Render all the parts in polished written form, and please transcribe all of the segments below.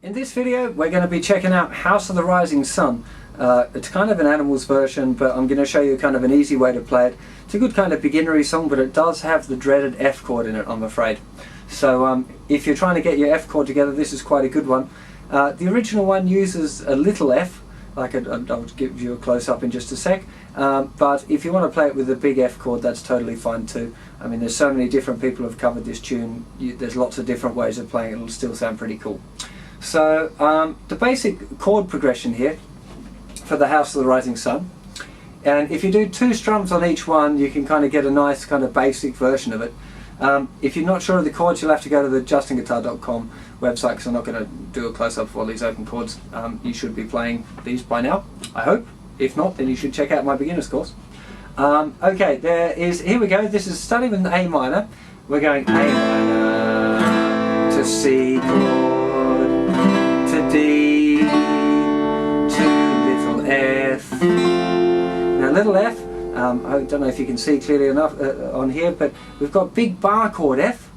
In this video we're going to be checking out House of the Rising Sun. It's kind of an Animals version, but I'm going to show you kind of an easy way to play it. It's a good kind of beginnery song, but it does have the dreaded F chord in it, I'm afraid. So if you're trying to get your F chord together, this is quite a good one. The original one uses a little F, like I'll give you a close-up in just a sec, but if you want to play it with a big F chord, that's totally fine too. I mean, there's so many different people who have covered this tune. There's lots of different ways of playing it. It'll still sound pretty cool. So the basic chord progression here for the House of the Rising Sun, and if you do 2 strums on each one, you can kind of get a nice kind of basic version of it. If you're not sure of the chords, you'll have to go to the JustinGuitar.com website, because I'm not going to do a close-up of all these open chords. You should be playing these by now, I hope. If not, then you should check out my beginner's course. Okay, here we go. This is starting with an A minor. We're going A minor to C chord to D to little F. Now little F, I don't know if you can see clearly enough on here, but we've got big bar chord F,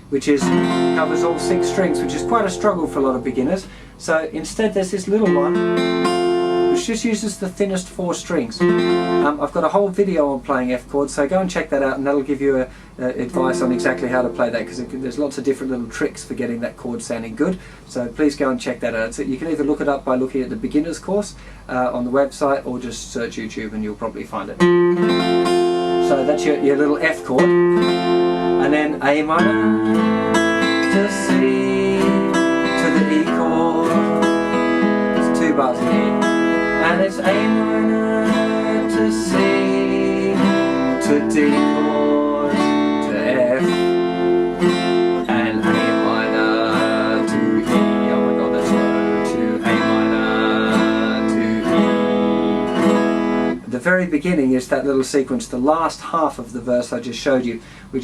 which covers all 6 strings, which is quite a struggle for a lot of beginners. So instead there's this little one which just uses the thinnest 4 strings. I've got a whole video on playing F chords, so go and check that out, and that'll give you advice on exactly how to play that, because there's lots of different little tricks for getting that chord sounding good. So please go and check that out. So you can either look it up by looking at the beginner's course on the website, or just search YouTube and you'll probably find it. So that's your little F chord, and then A minor to C to the E chord. There's 2 bars in here. And it's A minor to C to D chord to F, and A minor to E. Oh my god, that's low. To A minor to E. At the very beginning is that little sequence, the last half of the verse I just showed you.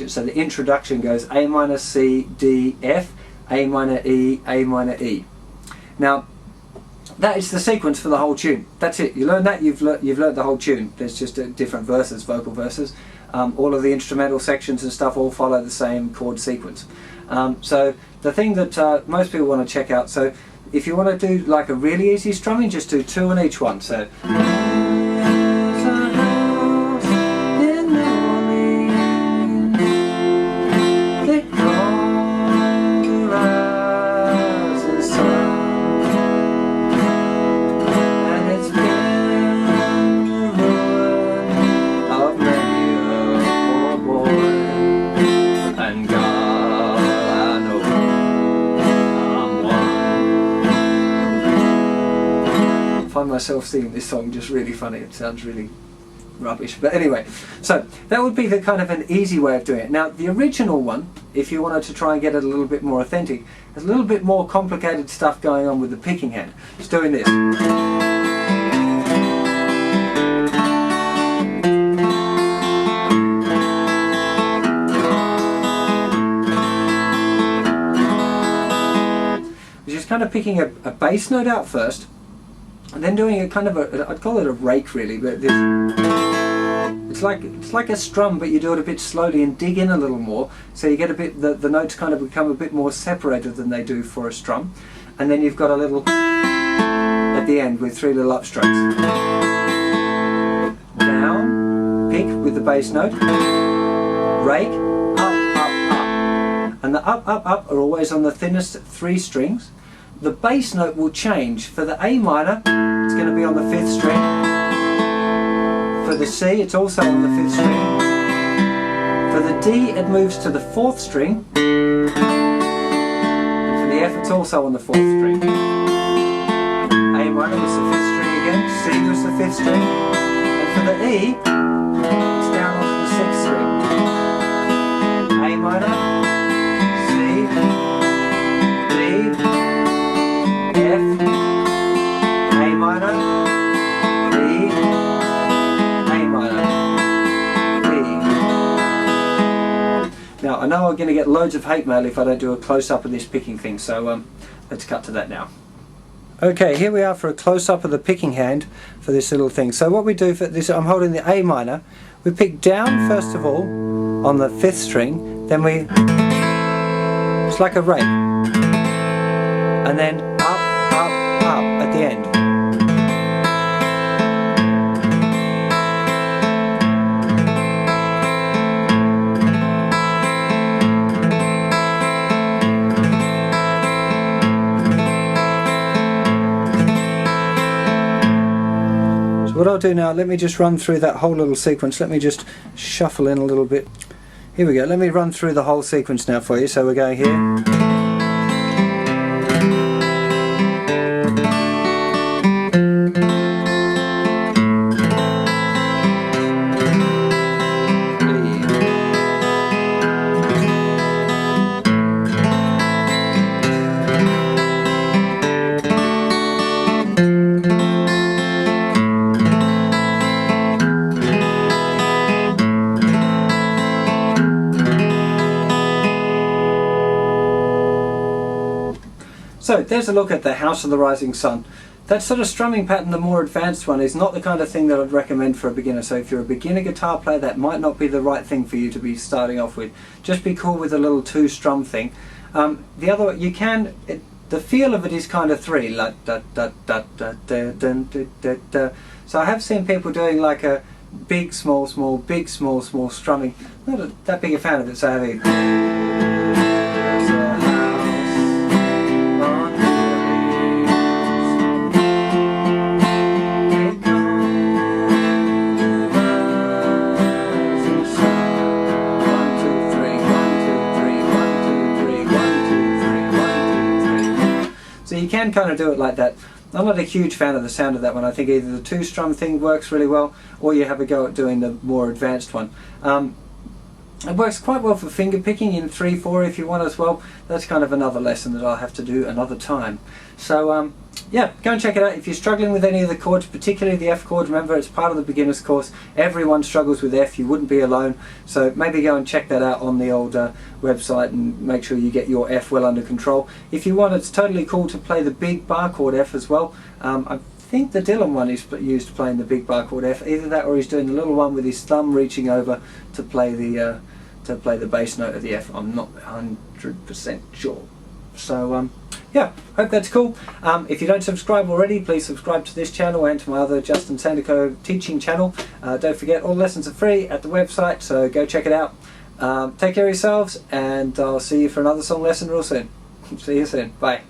So the introduction goes A minor C D F, A minor E, A minor E. Now, that is the sequence for the whole tune. That's it. You learn that, you've learned the whole tune. There's just different verses, vocal verses. All of the instrumental sections and stuff all follow the same chord sequence. So the thing that most people want to check out, so if you want to do like a really easy strumming, just do 2 on each one. So myself singing this song just really funny. It sounds really rubbish, but anyway, so that would be the kind of an easy way of doing it. Now the original one, if you wanted to try and get it a little bit more authentic, there's a little bit more complicated stuff going on with the picking hand. It's doing this. Which is kind of picking a bass note out first, and then doing a kind of I'd call it a rake really, but it's like a strum, but you do it a bit slowly and dig in a little more, so you get a bit, the notes kind of become a bit more separated than they do for a strum. And then you've got a little at the end with 3 little upstrokes. Down, pick with the bass note, rake, up, up, up. And the up, up, up are always on the thinnest 3 strings. The bass note will change. For the A minor, it's going to be on the 5th string. For the C, it's also on the 5th string. For the D, it moves to the 4th string. And for the F, it's also on the 4th string. A minor was the 5th string again, C was the 5th string. And for the E, it's down onto the 6th string. A minor, C, D, F, A minor, D, A minor, D. Now I know I'm going to get loads of hate mail if I don't do a close-up of this picking thing, so let's cut to that now. Okay, here we are for a close-up of the picking hand for this little thing. So what we do for this, I'm holding the A minor, we pick down first of all on the 5th string, then it's like a rake, and then up, the end. What I'll do now, let me just run through that whole little sequence. Let me just shuffle in a little bit. Here we go. Let me run through the whole sequence now for you. So we're going here. So there's a look at the House of the Rising Sun. That sort of strumming pattern, the more advanced one, is not the kind of thing that I'd recommend for a beginner. So if you're a beginner guitar player, that might not be the right thing for you to be starting off with. Just be cool with a little 2-strum thing. The other, you can, the feel of it is kind of 3. Like da da da da da da da da da. So I have seen people doing like a big small small, big small small strumming. Not that big a fan of it, so having. So you can kind of do it like that. I'm not a huge fan of the sound of that one. I think either the 2-strum thing works really well, or you have a go at doing the more advanced one. It works quite well for finger picking in 3/4 if you want as well. That's kind of another lesson that I'll have to do another time. So yeah, go and check it out. If you're struggling with any of the chords, particularly the F chord, remember it's part of the beginner's course. Everyone struggles with F, you wouldn't be alone. So maybe go and check that out on the old website and make sure you get your F well under control. If you want, it's totally cool to play the big bar chord F as well. I think the Dylan one is used playing the big bar chord F. Either that or he's doing the little one with his thumb reaching over to play the bass note of the F. I'm not 100% sure. So yeah, hope that's cool. If you don't subscribe already, please subscribe to this channel and to my other Justin Sandico teaching channel. Don't forget, all lessons are free at the website, so go check it out. Take care of yourselves, and I'll see you for another song lesson real soon. See you soon. Bye.